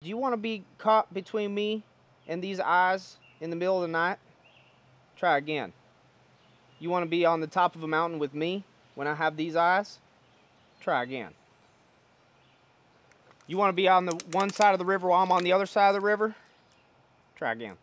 Do you want to be caught between me and these eyes in the middle of the night? Try again. You want to be on the top of a mountain with me when I have these eyes? Try again. You want to be on the one side of the river while I'm on the other side of the river? Try again.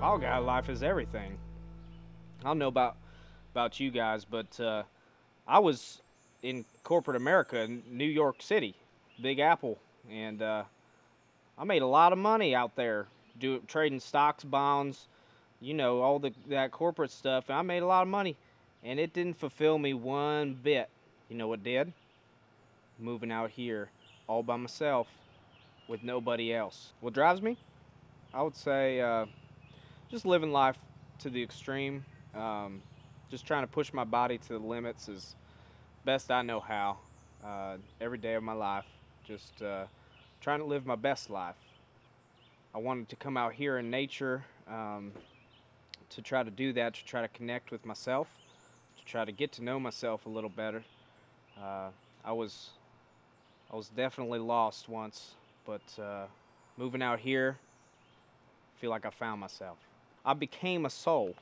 Wild guy life is everything. I don't know about you guys, but I was in corporate America, in New York City, Big Apple, and I made a lot of money out there trading stocks, bonds, you know, all that corporate stuff. And I made a lot of money, and it didn't fulfill me one bit. You know what did? Moving out here all by myself with nobody else. What drives me? I would say just living life to the extreme. Just trying to push my body to the limits as best I know how. Every day of my life, just trying to live my best life. I wanted to come out here in nature to try to do that, to try to connect with myself, to try to get to know myself a little better. I was definitely lost once, but moving out here, I feel like I found myself. I became a soul,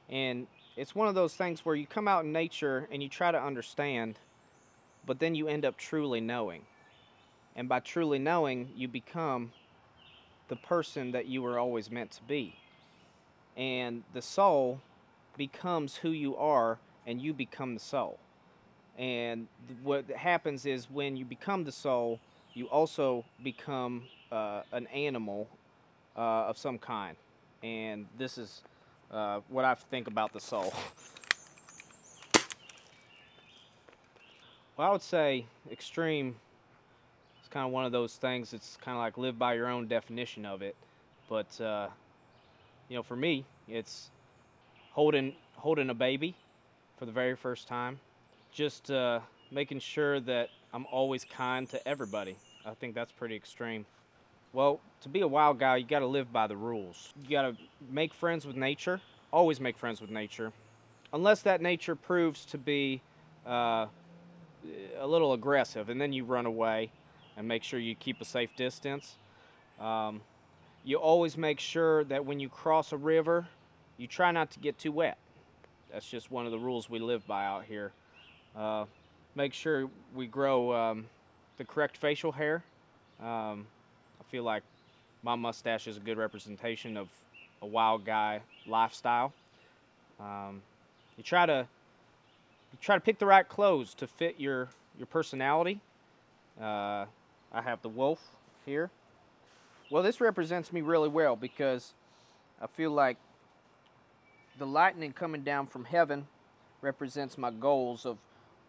and it's one of those things where you come out in nature and you try to understand, but then you end up truly knowing. And by truly knowing, you become the person that you were always meant to be. And the soul becomes who you are, and you become the soul. And what happens is when you become the soul, you also become an animal of some kind. And this is what I think about the soul. Well, I would say extreme is kind of one of those things. It's kind of like live by your own definition of it. But you know, for me, it's holding a baby for the very first time. Just making sure that I'm always kind to everybody. I think that's pretty extreme. Well, to be a wild guy, you got to live by the rules. You got to make friends with nature. Always make friends with nature. Unless that nature proves to be a little aggressive, and then you run away and make sure you keep a safe distance. You always make sure that when you cross a river, you try not to get too wet. That's just one of the rules we live by out here. Make sure we grow the correct facial hair. I feel like my mustache is a good representation of a wild guy lifestyle. You try to pick the right clothes to fit your personality. I have the wolf here. Well, this represents me really well because I feel like the lightning coming down from heaven represents my goals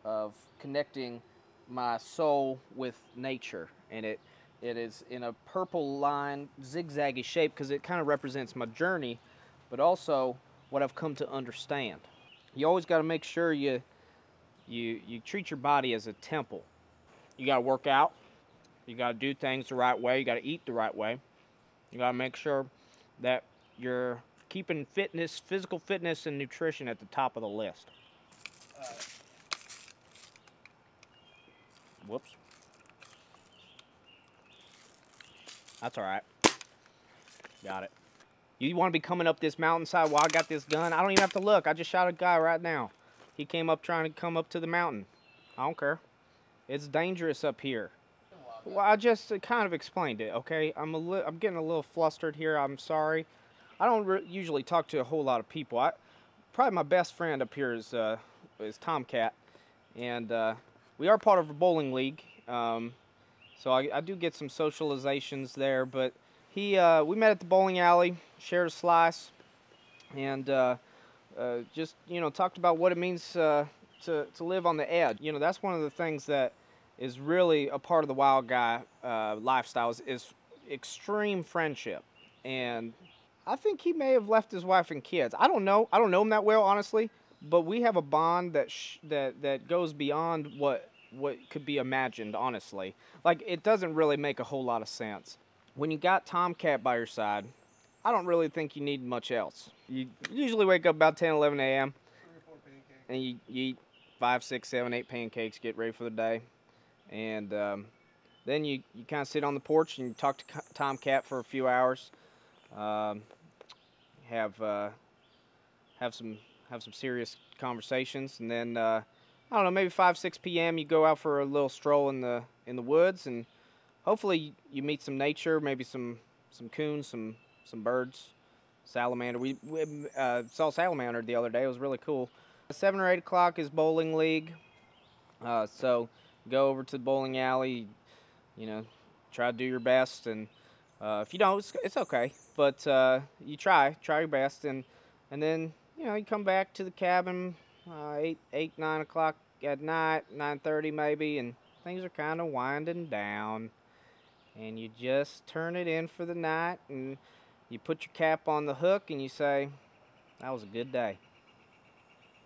of connecting my soul with nature, and it is in a purple line, zigzaggy shape, because it kind of represents my journey, but also what I've come to understand. You always got to make sure you treat your body as a temple. You got to work out. You got to do things the right way. You got to eat the right way. You got to make sure that you're keeping fitness, physical fitness, and nutrition at the top of the list. Whoops. That's all right. Got it. You want to be coming up this mountainside while I got this gun? I don't even have to look. I just shot a guy right now. He came up trying to come up to the mountain. I don't care. It's dangerous up here. Well, I just kind of explained it, okay? I'm getting a little flustered here. I'm sorry. I don't usually talk to a whole lot of people. Probably my best friend up here is Tomcat, and we are part of a bowling league. So I do get some socializations there, but we met at the bowling alley, shared a slice, and just, you know, talked about what it means to live on the edge. You know, that's one of the things that is really a part of the wild guy lifestyle is extreme friendship. And I think he may have left his wife and kids. I don't know him that well, honestly, but we have a bond that goes beyond what could be imagined. Honestly, like it doesn't really make a whole lot of sense when you got Tomcat by your side. I don't really think you need much else. You usually wake up about 10, 11 a.m. and you eat 5, 6, 7, 8 pancakes, get ready for the day, and then you kind of sit on the porch and you talk to Tomcat for a few hours. Um, have have some have some serious conversations, and then I don't know, maybe 5, 6 p.m. you go out for a little stroll in the woods, and hopefully you meet some nature, maybe some coons, some birds, salamander. We saw salamander the other day. It was really cool. 7 or 8 o'clock is bowling league. So go over to the bowling alley. You know, try to do your best, and if you don't, it's okay. But you try your best, and then you come back to the cabin 8, 9 o'clock at night, 9:30 maybe, and things are kind of winding down, and you just turn it in for the night, and you put your cap on the hook, and you say, "That was a good day."